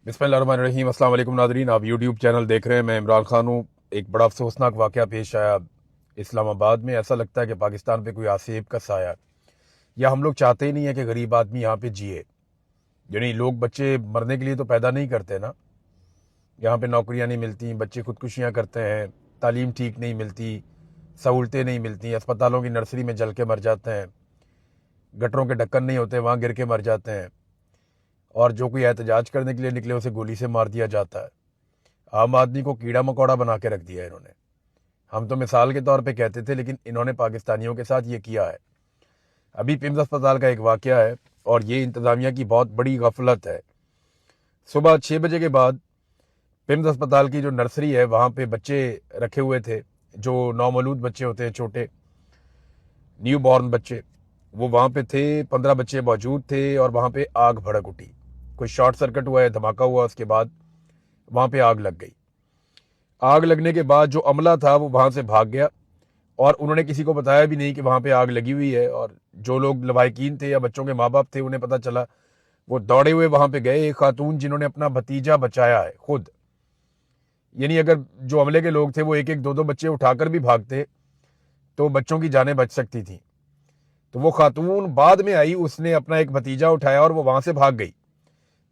बिस्मिल्लाहिर्रहमानिर्रहीम। अस्सलाम वालेकुम नाज़रीन, आप यूट्यूब चैनल देख रहे हैं। मैं इमरान खान हूँ। एक बड़ा अफसोसनाक वाक़या पेश आया इस्लामाबाद में। ऐसा लगता है कि पाकिस्तान पे कोई आसेब का साया, या हम लोग चाहते ही नहीं है कि गरीब आदमी यहाँ पे जिए। यानी लोग बच्चे मरने के लिए तो पैदा नहीं करते ना। यहाँ पे नौकरियाँ नहीं मिलती, बच्चे खुदकुशियाँ करते हैं, तालीम ठीक नहीं मिलती, सहूलतें नहीं मिलती, अस्पतालों की नर्सरी में जल के मर जाते हैं, गटरों के ढक्कन नहीं होते वहाँ गिर के मर जाते हैं, और जो कोई एहतजाज करने के लिए निकले उसे गोली से मार दिया जाता है। आम आदमी को कीड़ा मकोड़ा बना के रख दिया इन्होंने। हम तो मिसाल के तौर पे कहते थे, लेकिन इन्होंने पाकिस्तानियों के साथ ये किया है। अभी पिम्स अस्पताल का एक वाक़या है, और ये इंतज़ामिया की बहुत बड़ी गफलत है। सुबह 6 बजे के बाद पिम्स अस्पताल की जो नर्सरी है वहाँ पे बच्चे रखे हुए थे, जो नौमौलूद बच्चे होते हैं, छोटे न्यू बॉर्न बच्चे, वो वहाँ पे थे। 15 बच्चे मौजूद थे, और वहाँ पे आग भड़क उठी। कोई शॉर्ट सर्किट हुआ है, धमाका हुआ, उसके बाद वहाँ पे आग लग गई। आग लगने के बाद जो अमला था वो वहाँ से भाग गया, और उन्होंने किसी को बताया भी नहीं कि वहाँ पे आग लगी हुई है। और जो लोग लवाहिकीन थे या बच्चों के माँ बाप थे, उन्हें पता चला, वो दौड़े हुए वहाँ पे गए। एक खातून जिन्होंने अपना भतीजा बचाया है खुद, यानी अगर जो अमले के लोग थे वो एक एक दो दो बच्चे उठाकर भी भागते तो बच्चों की जानें बच सकती थी। तो वो खातून बाद में आई, उसने अपना एक भतीजा उठाया और वो वहाँ से भाग गई।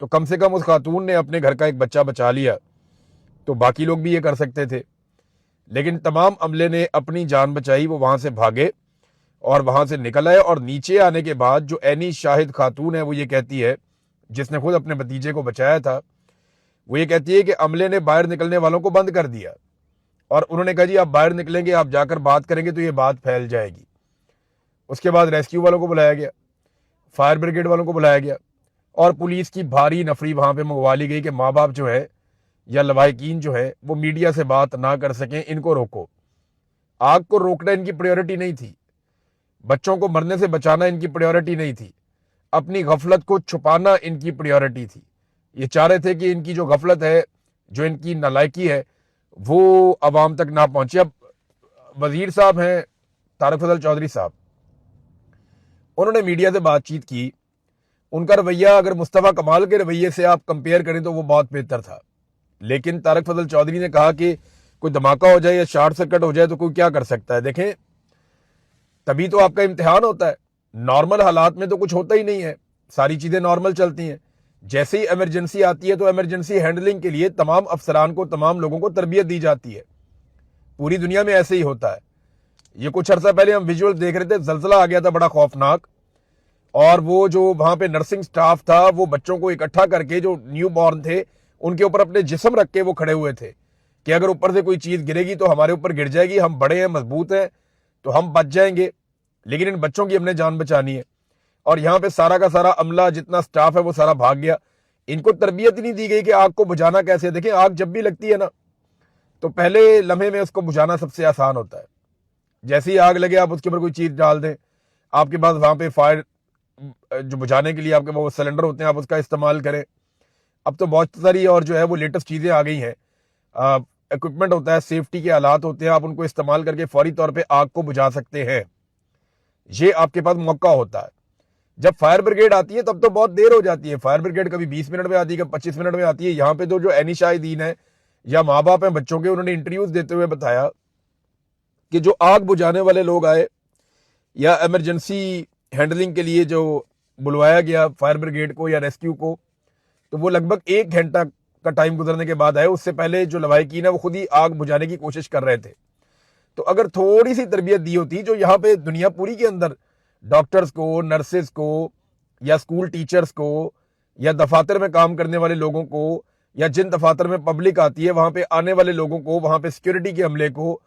तो कम से कम उस खातून ने अपने घर का एक बच्चा बचा लिया, तो बाकी लोग भी ये कर सकते थे। लेकिन तमाम अमले ने अपनी जान बचाई, वो वहाँ से भागे और वहाँ से निकल आए। और नीचे आने के बाद जो ऐनी शाहिद खातून है, वो ये कहती है, जिसने खुद अपने भतीजे को बचाया था, वो ये कहती है कि अमले ने बाहर निकलने वालों को बंद कर दिया, और उन्होंने कहा जी आप बाहर निकलेंगे, आप जाकर बात करेंगे तो ये बात फैल जाएगी। उसके बाद रेस्क्यू वालों को बुलाया गया, फायर ब्रिगेड वालों को बुलाया गया, और पुलिस की भारी नफरी वहाँ पे मंगवा ली गई कि माँ बाप जो है या लवाहिकीन जो है वो मीडिया से बात ना कर सकें, इनको रोको। आग को रोकना इनकी प्रायोरिटी नहीं थी, बच्चों को मरने से बचाना इनकी प्रायोरिटी नहीं थी, अपनी गफलत को छुपाना इनकी प्रायोरिटी थी। ये चाह रहे थे कि इनकी जो गफलत है, जो इनकी नालायकी है, वो अवाम तक ना पहुंचे। अब वजीर साहब हैं तारक फजल चौधरी साहब, उन्होंने मीडिया से बातचीत की। उनका रवैया अगर मुस्तफ़ा कमाल के रवैये से आप कंपेयर करें तो वो बहुत बेहतर था। लेकिन तारक फजल चौधरी ने कहा कि कोई धमाका हो जाए या शॉर्ट सर्किट हो जाए तो कोई क्या कर सकता है। देखें, तभी तो आपका इम्तिहान होता है। नॉर्मल हालात में तो कुछ होता ही नहीं है, सारी चीजें नॉर्मल चलती हैं। जैसे ही इमरजेंसी आती है तो इमरजेंसी हैंडलिंग के लिए तमाम अफसरान को, तमाम लोगों को तरबियत दी जाती है। पूरी दुनिया में ऐसे ही होता है। ये कुछ अर्सा पहले हम विजुअल देख रहे थे, जलजला आ गया था बड़ा खौफनाक, और वो जो वहां पे नर्सिंग स्टाफ था वो बच्चों को इकट्ठा करके, जो न्यू बॉर्न थे, उनके ऊपर अपने जिस्म रख के वो खड़े हुए थे कि अगर ऊपर से कोई चीज गिरेगी तो हमारे ऊपर गिर जाएगी, हम बड़े हैं, मजबूत हैं, तो हम बच जाएंगे, लेकिन इन बच्चों की हमने जान बचानी है। और यहाँ पे सारा का सारा अमला, जितना स्टाफ है, वो सारा भाग गया। इनको तरबियत ही नहीं दी गई कि आग को बुझाना कैसे है। देखिए, आग जब भी लगती है ना, तो पहले लम्हे में उसको बुझाना सबसे आसान होता है। जैसे ही आग लगे आप उसके ऊपर कोई चीज डाल दें, आपके पास वहां पे फायर जो बुझाने के लिए आपके वो सिलेंडर होते हैं, आप उसका इस्तेमाल करें। अब तो बहुत सारी और जो है वो लेटेस्ट चीजें आ गई हैं, इक्विपमेंट होता है, सेफ्टी के आलात होते हैं, आप उनको इस्तेमाल करके फौरी तौर पे आग को बुझा सकते हैं। ये आपके पास मौका होता है। जब फायर ब्रिगेड आती है तब तो बहुत देर हो जाती है। फायर ब्रिगेड कभी 20 मिनट में आती है, कभी 25 मिनट में आती है। यहाँ पे तो जो ऐनी शाहिदीन है या माँ बाप हैं बच्चों के, उन्होंने इंटरव्यूज देते हुए बताया कि जो आग बुझाने वाले लोग आए या इमरजेंसी हैंडलिंग के लिए जो बुलवाया गया फायर ब्रिगेड को या रेस्क्यू को, तो वो लगभग 1 घंटा का टाइम गुजरने के बाद आए। उससे पहले जो लवाहिकीन है वो खुद ही आग बुझाने की कोशिश कर रहे थे। तो अगर थोड़ी सी तरबियत दी होती, जो यहाँ पे दुनिया पूरी के अंदर डॉक्टर्स को, नर्सेज को, या स्कूल टीचर्स को, या दफातर में काम करने वाले लोगों को, या जिन दफातर में पब्लिक आती है वहां पे आने वाले लोगों को, वहां पे सिक्योरिटी के अमले को,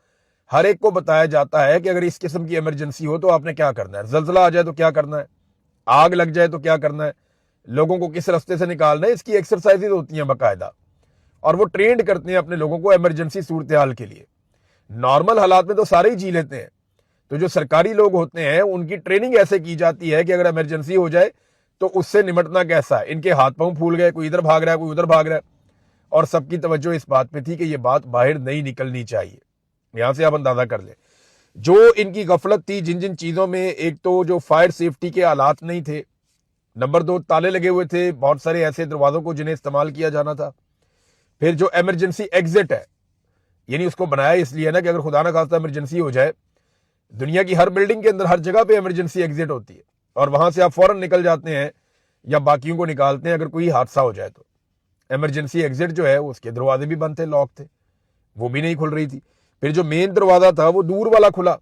हर एक को बताया जाता है कि अगर इस किस्म की इमरजेंसी हो तो आपने क्या करना है, जलजला आ जाए तो क्या करना है, आग लग जाए तो क्या करना है, लोगों को किस रास्ते से निकालना है। इसकी एक्सरसाइजेज होती हैं बाकायदा, और वो ट्रेंड करते हैं अपने लोगों को इमरजेंसी सूरत हाल के लिए। नॉर्मल हालात में तो सारे ही जी लेते हैं, तो जो सरकारी लोग होते हैं उनकी ट्रेनिंग ऐसे की जाती है कि अगर इमरजेंसी हो जाए तो उससे निपटना कैसा है। इनके हाथ पांव फूल गए, कोई इधर भाग रहा है, कोई उधर भाग रहा है, और सबकी तवज्जो इस बात पे थी कि ये बात बाहर नहीं निकलनी चाहिए। यहां से आप अंदाजा कर ले जो इनकी गफलत थी, जिन जिन चीजों में, एक तो जो फायर सेफ्टी के आलात नहीं थे, नंबर 2, ताले लगे हुए थे बहुत सारे ऐसे दरवाजों को जिन्हें इस्तेमाल किया जाना था। फिर जो इमरजेंसी एग्जिट है, यानी उसको बनाया इसलिए ना कि अगर खुदा ना खास्ता इमरजेंसी हो जाए, दुनिया की हर बिल्डिंग के अंदर हर जगह पे इमरजेंसी एग्जिट होती है और वहां से आप फौरन निकल जाते हैं या बाकियों को निकालते हैं अगर कोई हादसा हो जाए। तो इमरजेंसी एग्जिट जो है उसके दरवाजे भी बंद थे, लॉक थे, वो भी नहीं खुल रही थी। फिर जो मेन दरवाजा था वो दूर वाला खुला,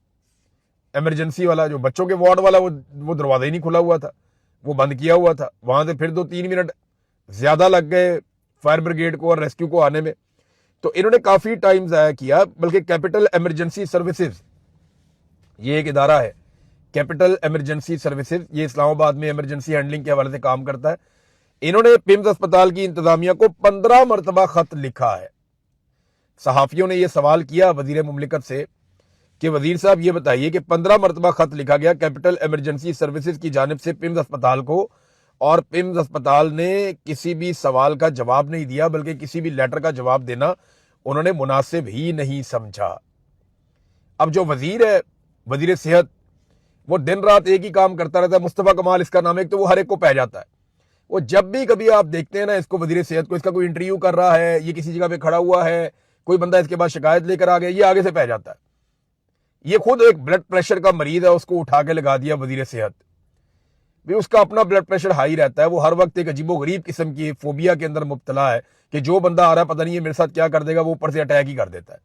इमरजेंसी वाला जो बच्चों के वार्ड वाला, वो दरवाजा ही नहीं खुला हुआ था, वो बंद किया हुआ था। वहां से फिर 2-3 मिनट ज्यादा लग गए फायर ब्रिगेड को और रेस्क्यू को आने में। तो इन्होंने काफी टाइम जाया किया। बल्कि कैपिटल इमरजेंसी सर्विसेज, ये एक इदारा है, कैपिटल इमरजेंसी सर्विसेज, ये इस्लामाबाद में इमरजेंसी हैंडलिंग के हवाले से काम करता है। इन्होंने पिम्स अस्पताल की इंतजामिया को 15 मरतबा खत लिखा है। सहाफियों ने यह सवाल किया वजीर मुमलिकत से कि वजीर साहब ये बताइए कि 15 मरतबा खत लिखा गया कैपिटल इमरजेंसी सर्विसेज की जानिब से पिम्स अस्पताल को, और पिम्स अस्पताल ने किसी भी सवाल का जवाब नहीं दिया, बल्कि किसी भी लेटर का जवाब देना उन्होंने मुनासिब ही नहीं समझा। अब जो वजीर है, वजीर सेहत, वो दिन रात एक ही काम करता रहता है। मुस्तफा कमाल इसका नाम है, तो वो हर एक को पै जाता है। वो जब भी कभी आप देखते हैं ना इसको, वजीर सेहत को, इसका कोई इंटरव्यू कर रहा है, ये किसी जगह पे खड़ा हुआ है, कोई बंदा इसके बाद शिकायत लेकर आ गया, ये आगे से पै जाता है। ये खुद एक ब्लड प्रेशर का मरीज है, उसको उठा के लगा दिया वजीर सेहत भी। उसका अपना ब्लड प्रेशर हाई रहता है, वो हर वक्त एक अजीबो गरीब किस्म की फोबिया के अंदर मुब्तला है कि जो बंदा आ रहा है पता नहीं ये मेरे साथ क्या कर देगा, वो ऊपर से अटैक ही कर देता है।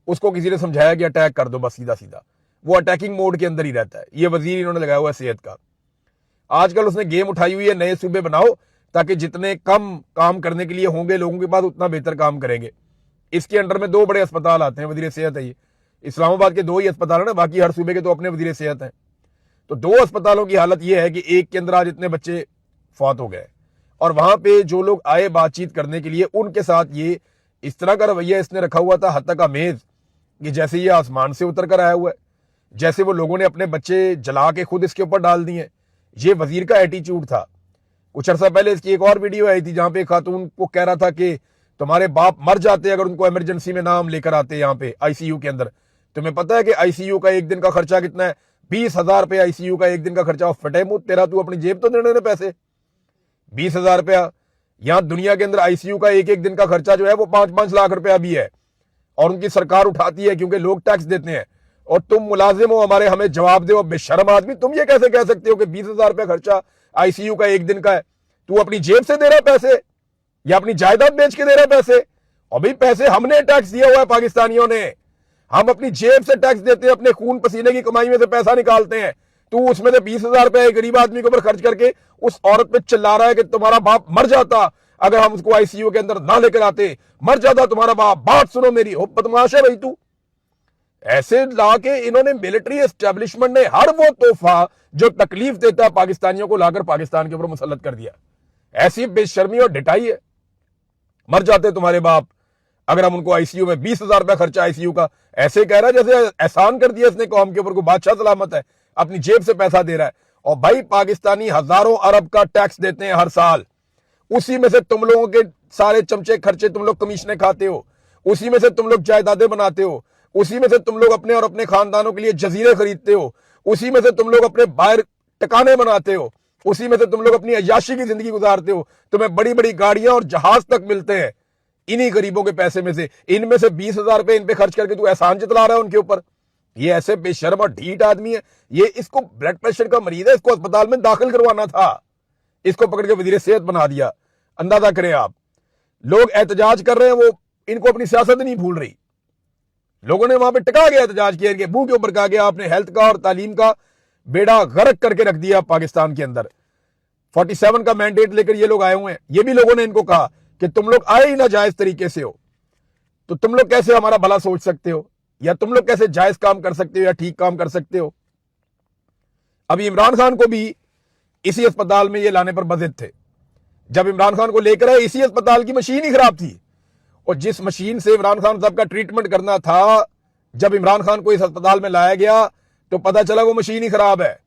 उसको किसी ने समझाया कि अटैक कर दो बस, सीधा सीधा, वो अटैकिंग मोड के अंदर ही रहता है। ये वजीर इन्होंने लगाया हुआ है सेहत का। आजकल उसने गेम उठाई हुई है, नए सूबे बनाओ ताकि जितने कम काम करने के लिए होंगे लोगों के पास, उतना बेहतर काम करेंगे। इसके अंडर में 2 बड़े अस्पताल आते हैं, वजीर सेहत है ये। इस्लामाबाद के 2 ही अस्पताल है ना, बाकी हर सूबे के तो अपने वजीर सेहत हैं। तो 2 अस्पतालों की हालत यह है कि एक के अंदर आज इतने बच्चे फौत हो गए, और वहां पे जो लोग आए बातचीत करने के लिए, उनके साथ ये इस तरह का रवैया इसने रखा हुआ था, हद तक आमेज, कि जैसे ये आसमान से उतर कर आया हुआ है, जैसे वो लोगों ने अपने बच्चे जला के खुद इसके ऊपर डाल दिए। ये वजीर का एटीट्यूड था। कुछ अर्सा पहले इसकी एक और वीडियो आई थी जहां पे खातून को कह रहा था कि तुम्हारे बाप मर जाते अगर उनको इमरजेंसी में नाम लेकर आते यहाँ पे आईसीयू के अंदर। तुम्हें पता है कि आईसीयू का एक दिन का खर्चा कितना है? 20,000 रुपये आईसीयू का एक दिन का खर्चा। फटे मुंह तेरा, तू अपनी जेब तो देने पैसे 20,000 रुपया। यहाँ दुनिया के अंदर आईसीयू का एक एक दिन का खर्चा जो है वो 5-5 लाख रुपया भी है, और उनकी सरकार उठाती है क्योंकि लोग टैक्स देते हैं। और तुम मुलाजिम हो हमारे, हमें जवाब दो बेशर्म आदमी। तुम ये कैसे कह सकते हो कि 20,000 रुपया खर्चा आईसीयू का एक दिन का है? तू अपनी जेब से दे रहा पैसे या अपनी जायदाद बेच के दे रहा पैसे? और भाई पैसे हमने टैक्स दिया हुआ है, पाकिस्तानियों ने। हम अपनी जेब से टैक्स देते हैं, अपने खून पसीने की कमाई में से पैसा निकालते हैं। तू उसमें से 20,000 रुपया एक गरीब आदमी के ऊपर खर्च करके उस औरत पे चिल्ला रहा है कि तुम्हारा बाप मर जाता अगर हम उसको आईसीयू के अंदर ना लेकर आते, मर जाता तुम्हारा बाप। बात सुनो मेरी, हो बदमाश है भाई तू। ऐसे ला के इन्होंने मिलिट्री एस्टेब्लिशमेंट ने हर वो तोहफा जो तकलीफ देता है पाकिस्तानियों को लाकर पाकिस्तान के ऊपर मुसल्लत कर दिया। ऐसी बेशर्मी और ढिठाई है। मर जाते तुम्हारे बाप अगर हम उनको आईसीयू में 20,000 रुपया खर्चा आईसीयू का। ऐसे कह रहा है जैसे एहसान कर दिया इसने कौम के ऊपर, को बादशाह सलामत है, अपनी जेब से पैसा दे रहा है। और भाई पाकिस्तानी हजारों अरब का टैक्स देते हैं हर साल, उसी में से तुम लोगों के सारे चमचे खर्चे तुम लोग कमीशनें खाते हो, उसी में से तुम लोग जायदादें बनाते हो, उसी में से तुम लोग अपने और अपने खानदानों के लिए जजीरे खरीदते हो, उसी में से तुम लोग अपने बाहर टकाने बनाते हो, उसी में से तुम लोग अपनी अय्याशी की जिंदगी गुजारते हो। तुम्हें बड़ी बड़ी गाड़ियां और जहाज तक मिलते हैं इन्हीं गरीबों के पैसे में से। इनमें से 20,000 रुपए इन पे खर्च करके तू एहसान जतला रहा है उनके ऊपर। ये ऐसे बेशर्म और ढीठ आदमी है। ये इसको ब्लड प्रेशर का मरीज है, इसको अस्पताल में दाखिल करवाना था, इसको पकड़ के वजीर सेहत बना दिया। अंदाजा करें आप, लोग एहतजाज कर रहे हैं, वो इनको अपनी सियासत नहीं भूल रही। लोगों ने वहां पे टिका गया एहतजाज किया, इनके मुंह के ऊपर कहा गया आपने हेल्थ का और तालीम का बेड़ा गर्क करके रख दिया पाकिस्तान के अंदर। 47 का मैंडेट लेकर ये लोग आए हुए हैं। ये भी लोगों ने इनको कहा कि तुम लोग आए ही ना जायज तरीके से हो, तो तुम लोग कैसे हमारा भला सोच सकते हो, या तुम लोग कैसे जायज काम कर सकते हो या ठीक काम कर सकते हो। अभी इमरान खान को भी इसी अस्पताल में ये लाने पर बजिद थे। जब इमरान खान को लेकर आए, इसी अस्पताल की मशीन ही खराब थी, और जिस मशीन से इमरान खान साहब का ट्रीटमेंट करना था, जब इमरान खान को इस अस्पताल में लाया गया तो पता चला वो मशीन ही खराब है।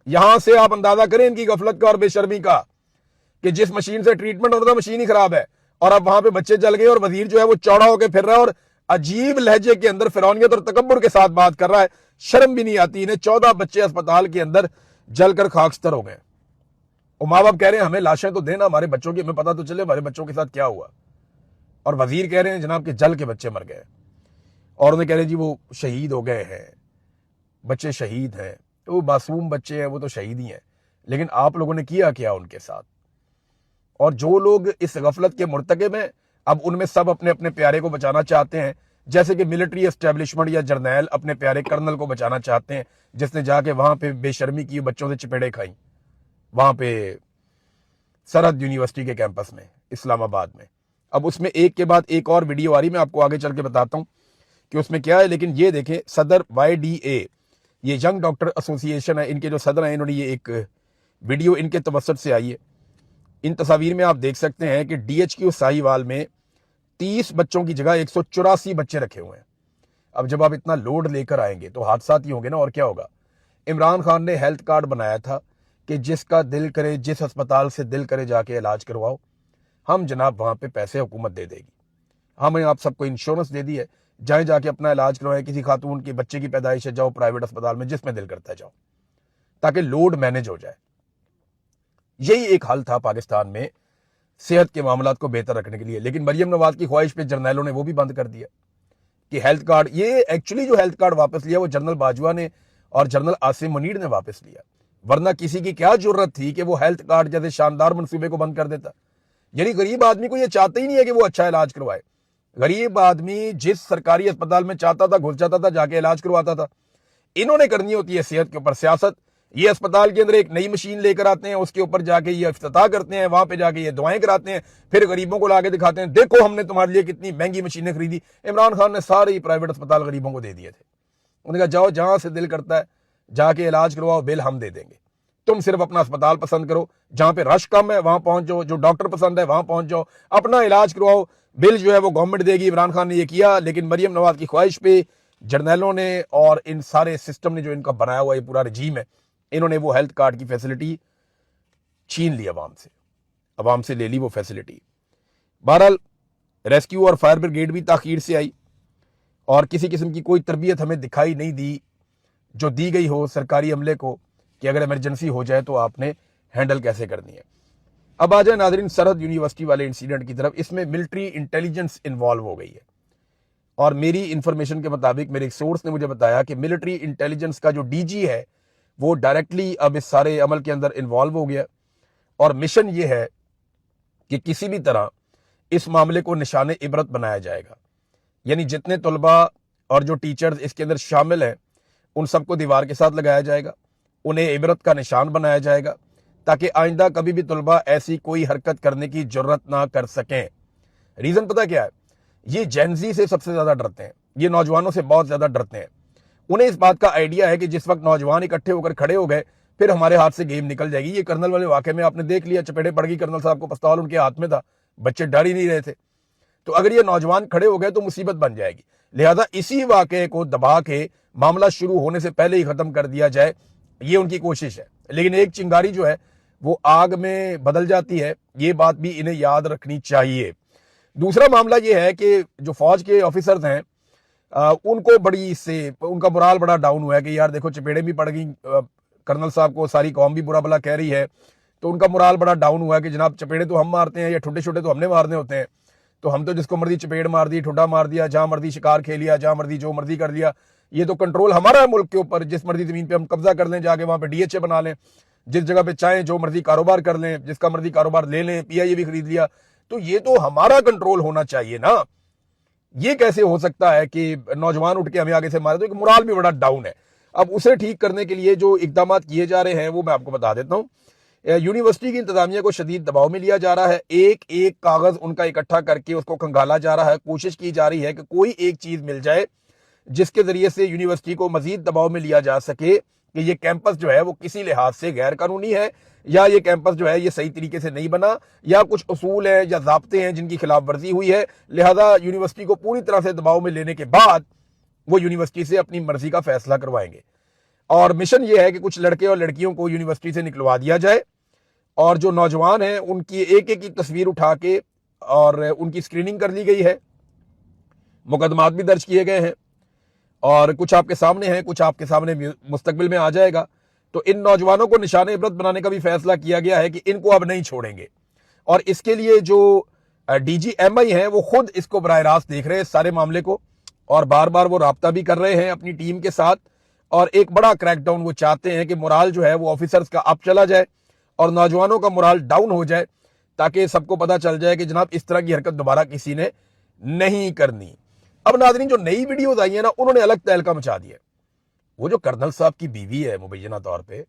यहां से आप अंदाजा करें इनकी गफलत का और बेशर्मी का, कि जिस मशीन से ट्रीटमेंट होता था मशीन ही खराब है, और अब वहां पे बच्चे जल गए, और वजीर जो है वो चौड़ा होकर फिर रहा है और अजीब लहजे के अंदर फिरौनियत और तकब्बुर के साथ बात कर रहा है। शर्म भी नहीं आती इन्हें। 14 बच्चे अस्पताल के अंदर जलकर खाकस्तर हो गए। اور माँ बाप कह रहे हैं हमें लाशें तो देना, हमारे बच्चों की हमें पता तो चले हमारे बच्चों के साथ क्या हुआ। और वजीर कह रहे हैं जनाब के जल के बच्चे मर गए, और उन्हें कह रहे हैं जी वो शहीद हो गए हैं, बच्चे शहीद हैं। तो वो मासूम बच्चे हैं, वो तो शहीद ही हैं, लेकिन आप लोगों ने किया क्या उनके साथ? और जो लोग इस गफलत के मुर्तकिब हैं, अब उनमें सब अपने अपने प्यारे को बचाना चाहते हैं, जैसे कि मिलिट्री एस्टेब्लिशमेंट या जर्नैल अपने प्यारे कर्नल को बचाना चाहते हैं, जिसने जाके वहां पे बेशर्मी की, बच्चों से चपेड़े खाई वहां पे सरहद यूनिवर्सिटी के कैंपस में इस्लामाबाद में। अब उसमें एक के बाद एक और वीडियो आ रही, मैं आपको आगे चल के बताता हूं कि उसमें क्या है। लेकिन ये देखें, सदर YDA, ये यंग डॉक्टर एसोसिएशन है, इनके जो सदर हैं, इन्होंने ये एक वीडियो इनके तवसत से आई है। इन तस्वीर में आप देख सकते हैं कि DHQ साहिवाल में 30 बच्चों की जगह 184 बच्चे रखे हुए हैं। अब जब आप इतना लोड लेकर आएंगे तो हादसात ही होंगे ना, और क्या होगा। इमरान खान ने हेल्थ कार्ड बनाया था कि जिसका दिल करे, जिस अस्पताल से दिल करे जाके इलाज करवाओ, हम जनाब वहां पे पैसे हुकूमत दे देगी। हमने आप सबको इंश्योरेंस दे दी है, जाए जाके अपना इलाज करवाएं। किसी खातून की बच्चे की पैदाइश है, जाओ प्राइवेट अस्पताल में, जिसमें दिल करता है जाओ, ताकि लोड मैनेज हो जाए। यही एक हल था पाकिस्तान में सेहत के मामलात को बेहतर रखने के लिए। लेकिन मरियम नवाज की ख्वाहिश पे जर्नैलों ने वो भी बंद कर दिया कि हेल्थ कार्ड, ये एक्चुअली जो हेल्थ कार्ड वापस लिया वो जनरल बाजवा ने और जनरल आसिम मुनीर ने वापस लिया, वरना किसी की क्या जरूरत थी कि वो हेल्थ कार्ड जैसे शानदार मंसूबे को बंद कर देता। यानी गरीब आदमी को ये चाहता ही नहीं है कि वो अच्छा इलाज करवाए। गरीब आदमी जिस सरकारी अस्पताल में चाहता था घुस जाता था, जाके इलाज करवाता था। इन्होंने करनी होती है सेहत के ऊपर सियासत। ये अस्पताल के अंदर एक नई मशीन लेकर आते हैं, उसके ऊपर जाके ये इफ्तिताह करते हैं, वहां पे जाके ये दुआएं कराते हैं, फिर गरीबों को लाके दिखाते हैं, देखो हमने तुम्हारे लिए कितनी महंगी मशीनें खरीदी। इमरान खान ने सारे ही प्राइवेट अस्पताल गरीबों को दे दिए थे। उन्होंने कहा जाओ जहां से दिल करता है जाके इलाज करवाओ, बिल हम दे देंगे, तुम सिर्फ अपना अस्पताल पसंद करो, जहां पे रश कम है वहां पहुंच जाओ, जो डॉक्टर पसंद है वहां पहुंच जाओ, अपना इलाज करवाओ, बिल जो है वो गवर्नमेंट देगी। इमरान खान ने ये किया, लेकिन मरियम नवाज की ख्वाहिश पे जर्नैलों ने और इन सारे सिस्टम ने जो इनका बनाया हुआ ये पूरा रजीम है, इन्होंने वो हेल्थ कार्ड की फैसिलिटी छीन ली अवाम से ले ली वो फैसिलिटी। बहरहाल रेस्क्यू और फायर ब्रिगेड भी ताखीर से आई और किसी किस्म की कोई तरबियत हमें दिखाई नहीं दी जो दी गई हो सरकारी अमले को कि अगर इमरजेंसी हो जाए तो आपने हैंडल कैसे करनी है। अब आ जाए नाजरीन सरहद यूनिवर्सिटी वाले इंसिडेंट की तरफ। इसमें मिलिट्री इंटेलिजेंस इन्वॉल्व हो गई है और मेरी इंफॉर्मेशन के मुताबिक मेरे एक सोर्स ने मुझे बताया कि मिलिट्री इंटेलिजेंस का जो DG है वो डायरेक्टली अब इस सारे अमल के अंदर इन्वॉल्व हो गया और मिशन ये है कि किसी भी तरह इस मामले को निशाने इबरत बनाया जाएगा। यानी जितने तलबा और जो टीचर्स इसके अंदर शामिल हैं उन सबको दीवार के साथ लगाया जाएगा, उन्हें इबरत का निशान बनाया जाएगा ताकि आइंदा कभी भी तलबा ऐसी कोई हरकत करने की जरूरत ना कर सकें। रीजन पता क्या है, ये जेनजी से सबसे ज्यादा डरते हैं, ये नौजवानों से बहुत ज्यादा डरते हैं। उन्हें इस बात का आइडिया है कि जिस वक्त नौजवान इकट्ठे होकर खड़े हो गए फिर हमारे हाथ से गेम निकल जाएगी। ये कर्नल वाले वाकये में आपने देख लिया, चपेटे पड़ गई, कर्नल साहब को पिस्तौल उनके हाथ में था, बच्चे डर ही नहीं रहे थे। तो अगर ये नौजवान खड़े हो गए तो मुसीबत बन जाएगी। लिहाजा इसी वाकये को दबा के मामला शुरू होने से पहले ही खत्म कर दिया जाए, ये उनकी कोशिश है। लेकिन एक चिंगारी जो है वो आग में बदल जाती है, ये बात भी इन्हें याद रखनी चाहिए। दूसरा मामला ये है कि जो फौज के ऑफिसर्स हैं उनको बड़ी इससे उनका मोराल बड़ा डाउन हुआ है कि यार देखो चपेड़े भी पड़ गई, कर्नल साहब को सारी कौम भी बुरा भला कह रही है, तो उनका मोराल बड़ा डाउन हुआ है कि जनाब चपेड़े तो हम मारते हैं या ठुड्डे छुट्टे तो हमने मारने होते हैं, तो हम तो जिसको मर्जी चपेड़ मार दी, ठुड्डा मार दिया, जहां मर्जी शिकार खेल लिया, जहां मर्जी जो मर्जी कर लिया। ये तो कंट्रोल हमारा है मुल्क के ऊपर, जिस मर्जी जमीन पे हम कब्जा कर लें, जाके वहां पे DHA बना लें, जिस जगह पे चाहें जो मर्जी कारोबार कर लें, जिसका मर्जी कारोबार ले लें, PIA भी खरीद लिया, तो ये तो हमारा कंट्रोल होना चाहिए ना। ये कैसे हो सकता है कि नौजवान उठ के हमें आगे से मारे? तो एक मोराल भी बड़ा डाउन है। अब उसे ठीक करने के लिए जो इकदाम किए जा रहे हैं वो मैं आपको बता देता हूं। यूनिवर्सिटी की इंतजामिया को शदीद दबाव में लिया जा रहा है, एक एक कागज उनका इकट्ठा करके उसको खंगाला जा रहा है, कोशिश की जा रही है कि कोई एक चीज मिल जाए जिसके जरिए से यूनिवर्सिटी को मजीद दबाव में लिया जा सके कि ये कैंपस जो है वो किसी लिहाज से गैर कानूनी है, या ये कैंपस जो है ये सही तरीके से नहीं बना, या कुछ उसूल हैं या ज़ाब्ते हैं जिनकी खिलाफ वर्जी हुई है। लिहाजा यूनिवर्सिटी को पूरी तरह से दबाव में लेने के बाद वो यूनिवर्सिटी से अपनी मर्जी का फैसला करवाएंगे। और मिशन ये है कि कुछ लड़के और लड़कियों को यूनिवर्सिटी से निकलवा दिया जाए और जो नौजवान हैं उनकी एक एक की तस्वीर उठा के और उनकी स्क्रीनिंग कर ली गई है, मुकदमात भी दर्ज किए गए हैं और कुछ आपके सामने हैं, कुछ आपके सामने मुस्तकबिल में आ जाएगा। تو ان نوجوانوں کو نشان عبرت بنانے کا بھی فیصلہ کیا گیا ہے کہ ان کو اب نہیں چھوڑیں گے، اور اس کے لیے جو ڈی جی ایم آئی ہیں وہ خود اس کو براہ راست دیکھ رہے ہیں اس سارے معاملے کو، اور بار بار وہ رابطہ بھی کر رہے ہیں اپنی ٹیم کے ساتھ، اور ایک بڑا کریک ڈاؤن وہ چاہتے ہیں کہ مورال جو ہے وہ آفیسرز کا اپ چلا جائے اور نوجوانوں کا مورال ڈاؤن ہو جائے، تاکہ سب کو پتا چل جائے کہ جناب اس طرح کی حرکت دوبارہ کسی نے نہیں کرنی۔ اب ناظرین، جو نئی ویڈیوز آئی ہیں نا، انہوں نے الگ تہلکہ مچا دیا۔ وہ جو کرنل صاحب کی بیوی ہے مبینہ طور پہ،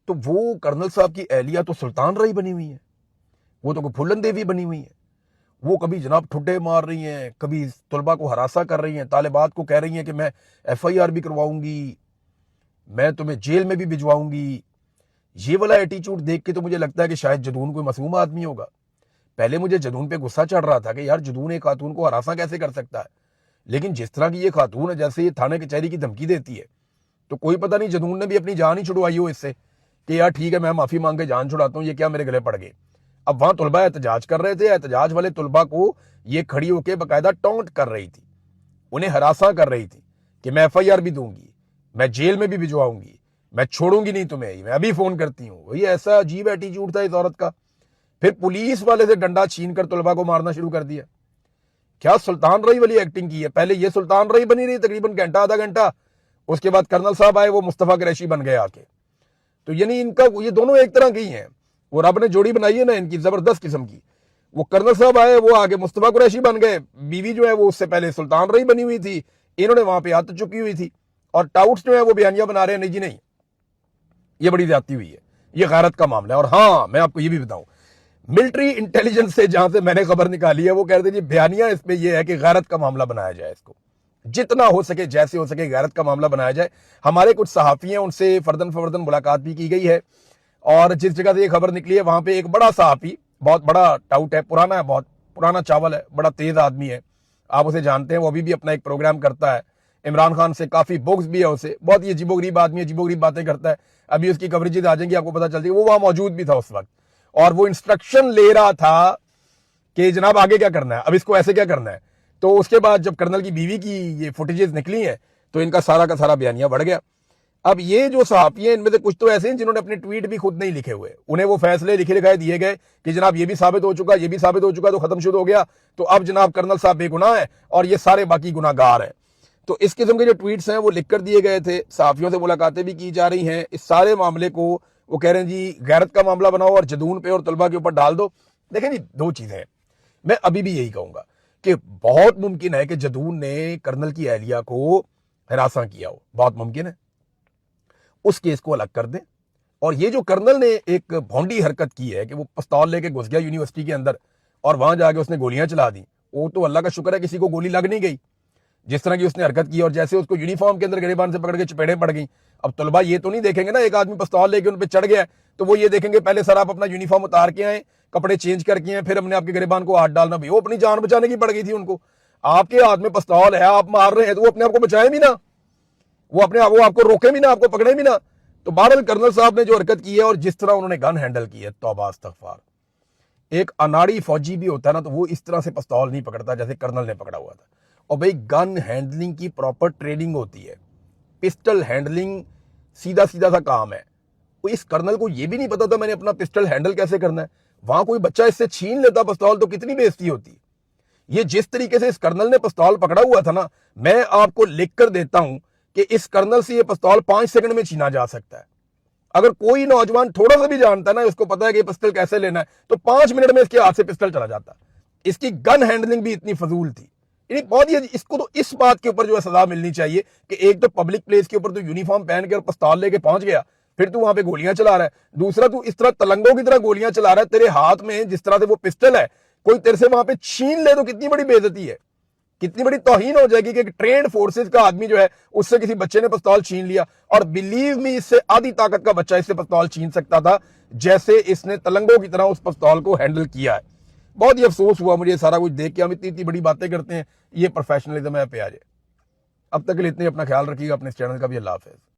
تو وہ کرنل صاحب کی اہلیہ تو سلطان رئی بنی ہوئی ہے، وہ تو پھولن دیوی بنی ہوئی ہے۔ وہ کبھی جناب ٹھڈے مار رہی ہیں، کبھی طلباء کو ہراساں کر رہی ہیں، طالبات کو کہہ رہی ہیں کہ میں ایف آئی آر بھی کرواؤں گی، میں تمہیں جیل میں بھی بھجواؤں گی۔ یہ والا ایٹیچیوڈ دیکھ کے تو مجھے لگتا ہے کہ شاید جدون کوئی معصوم آدمی ہوگا۔ پہلے مجھے جدون پہ غصہ چڑھ رہا تھا کہ یار جدون ایک خاتون کو ہراساں کیسے کر سکتا ہے، لیکن جس طرح کی یہ خاتون ہے، جیسے یہ تھانے کچہری کی دھمکی دیتی ہے، تو کوئی پتہ نہیں جدون نے بھی اپنی جان ہی چھڑوائی ہو اس سے کہ یار ٹھیک ہے میں معافی مانگ کے جان چھڑاتا ہوں، یہ کیا میرے گلے پڑ گئے۔ اب وہاں طلباء احتجاج کر رہے تھے، احتجاج والے طلباء کو یہ کھڑی ہو کے باقاعدہ ٹونٹ کر رہی تھی، انہیں ہراساں کر رہی تھی کہ میں ایف آئی آر بھی دوں گی، میں جیل میں بھی بھجواؤں گی، میں چھوڑوں گی نہیں تمہیں، میں ابھی فون کرتی ہوں۔ وہی ایسا عجیب ایٹیچیوڈ تھا اس عورت کا۔ پھر پولیس والے سے ڈنڈا چھین کر طلباء کو مارنا شروع کر دیا۔ کیا سلطان رئی والی ایکٹنگ کی ہے؟ پہلے یہ سلطان رئی بنی رہی تقریباً گھنٹہ آدھا گھنٹہ، اس کے بعد کرنل صاحب آئے، وہ مصطفیٰ قریشی بن گئے آ کے۔ تو یعنی ان کا یہ دونوں ایک طرح کی ہیں، وہ رب نے جوڑی بنائی ہے نا ان کی زبردست قسم کی۔ وہ کرنل صاحب آئے، وہ آگے مصطفیٰ قریشی بن گئے، بیوی جو ہے وہ اس سے پہلے سلطان رئی بنی ہوئی تھی، انہوں نے وہاں پہ ہاتھ چکی ہوئی تھی، اور ٹاؤٹس جو ہے وہ بیانیہ بنا رہے ہیں نہیں جی نہیں، یہ بڑی زیادتی ہوئی ہے، یہ غیرت کا معاملہ ہے۔ اور ہاں میں آپ کو یہ بھی بتاؤں، ملٹری انٹیلیجنس سے جہاں سے میں نے خبر نکالی ہے، وہ کہتے ہیں جی بیانیہ اس پہ یہ ہے کہ غیرت کا معاملہ بنایا جائے، اس کو جتنا ہو سکے جیسے ہو سکے غیرت کا معاملہ بنایا جائے۔ ہمارے کچھ صحافی ہیں، ان سے فردن فوردن ملاقات بھی کی گئی ہے، اور جس جگہ سے یہ خبر نکلی ہے وہاں پہ ایک بڑا صحافی، بہت بڑا ٹاؤٹ ہے، پرانا ہے، بہت پرانا چاول ہے، بڑا تیز آدمی ہے، آپ اسے جانتے ہیں، وہ ابھی بھی اپنا ایک پروگرام کرتا ہے، عمران خان سے کافی بغض بھی ہے اسے، بہت یہ عجیب و غریب آدمی، عجیب و غریب باتیں کرتا ہے، ابھی اس کی کوریجز آ جائیں گی، آپ کو پتہ چل جائے گی۔ وہ وہاں موجود بھی تھا اس وقت، اور وہ انسٹرکشن لے رہا تھا کہ جناب آگے کیا کرنا ہے، اب اس کو ایسے کیا کرنا ہے۔ تو اس کے بعد جب کرنل کی بیوی کی یہ فوٹیجز نکلی ہیں تو ان کا سارا بیانیہ بڑھ گیا۔ اب یہ جو صحافی ہیں ان میں سے کچھ تو ایسے ہیں جنہوں نے اپنے ٹویٹ بھی خود نہیں لکھے ہوئے، انہیں وہ فیصلے لکھے لکھائے دیے گئے کہ جناب یہ بھی ثابت ہو چکا، یہ بھی ثابت ہو چکا، تو ختم شد ہو گیا، تو اب جناب کرنل صاحب بے گناہ ہیں اور یہ سارے باقی گناہ گار ہیں۔ تو اس قسم کے جو ٹویٹس ہیں وہ لکھ کر دیے گئے تھے، صحافیوں سے ملاقاتیں بھی کی جا رہی ہیں، اس سارے معاملے کو وہ کہہ رہے ہیں جی غیرت کا معاملہ بناؤ اور جدون پہ اور طلباء کے اوپر ڈال دو۔ دیکھیں جی، دو چیزیں ہیں، میں ابھی بھی یہی کہوں گا کہ بہت ممکن ہے کہ جدون نے کرنل کی اہلیہ کو ہراساں کیا ہو، بہت ممکن ہے، اس کیس کو الگ کر دیں۔ اور یہ جو کرنل نے ایک بھونڈی حرکت کی ہے کہ وہ پستول لے کے گھس گیا یونیورسٹی کے اندر اور وہاں جا کے اس نے گولیاں چلا دی، وہ تو اللہ کا شکر ہے کسی کو گولی لگ نہیں گئی، جس طرح کی اس نے حرکت کی، اور جیسے اس کو یونیفارم کے اندر گریبان سے پکڑ کے چپیڑیں پڑ گئیں۔ اب طلباء یہ تو نہیں دیکھیں گے نا ایک آدمی پستول لے کے ان پہ چڑھ گیا تو وہ یہ دیکھیں گے پہلے سر آپ اپنا یونیفارم اتار کے آئیں، کپڑے چینج کر کے آئیں، پھر ہم نے آپ کے گریبان کو ہاتھ ڈالنا بھی، وہ اپنی جان بچانے کی پڑ گئی تھی ان کو۔ آپ کے ہاتھ میں پستول ہے، آپ مار رہے ہیں تو وہ اپنے آپ کو بچائیں بھی نا، وہ آپ کو روکیں بھی نا، آپ کو پکڑیں بھی نا۔ تو بہرحال کرنل صاحب نے جو حرکت کی ہے اور جس طرح انہوں نے گن ہینڈل کی ہے، توبہ استغفار، ایک اناڑی فوجی بھی ہوتا ہے نا تو وہ اس طرح سے پستول نہیں پکڑتا جیسے کرنل نے پکڑا ہوا تھا۔ اور بھئی گن ہینڈلنگ کی پراپر ٹریننگ ہوتی ہے، پسٹل ہینڈلنگ سیدھا سا کام ہے۔ اس کرنل کو یہ بھی نہیں پتا تھا میں نے اپنا پسٹل ہینڈل کیسے کرنا ہے، وہاں کوئی بچہ اس سے چھین لیتا پستول تو کتنی بے عزتی ہوتی۔ یہ جس طریقے سے اس کرنل نے پستول پکڑا ہوا تھا نا، میں آپ کو لکھ کر دیتا ہوں کہ اس کرنل سے یہ پستول 5 سیکنڈ میں چھینا جا سکتا ہے۔ اگر کوئی نوجوان تھوڑا سا بھی جانتا ہے نا، اس کو پتا ہے کہ یہ پسٹل کیسے لینا ہے، تو 5 منٹ میں اس کے ہاتھ سے پسٹل چلا جاتا۔ اس کی گن ہینڈلنگ بھی اتنی فضول تھی، یعنی بہت اس کو تو اس بات کے اوپر جو ہے سزا ملنی چاہیے کہ ایک تو پبلک پلیس کے اوپر تو یونیفارم پہن کے اور پستول لے کے پہنچ گیا، پھر تو وہاں پہ گولیاں چلا رہا ہے، دوسرا تو اس طرح تلنگوں کی طرح گولیاں چلا رہا ہے، تیرے ہاتھ میں جس طرح سے وہ پسٹل ہے، کوئی تیرے سے وہاں پہ چھین لے تو کتنی بڑی بے عزتی ہے، کتنی بڑی توہین ہو جائے گی کہ ایک ٹرینڈ فورسز کا آدمی جو ہے اس سے کسی بچے نے پستول چھین لیا۔ اور بلیو می، اس سے آدھی طاقت کا بچہ اس سے پستول چھین سکتا تھا جیسے اس نے تلنگوں کی طرح اس پستول کو ہینڈل کیا ہے۔ بہت ہی افسوس ہوا مجھے سارا کچھ دیکھ کے، ہم اتنی بڑی باتیں کرتے ہیں، یہ پروفیشنلزم ہے پہ آ جائے۔ اب تک کے لیے اتنے، اپنا خیال رکھیے گا، اپنے اس چینل کا بھی۔ اللہ حافظ۔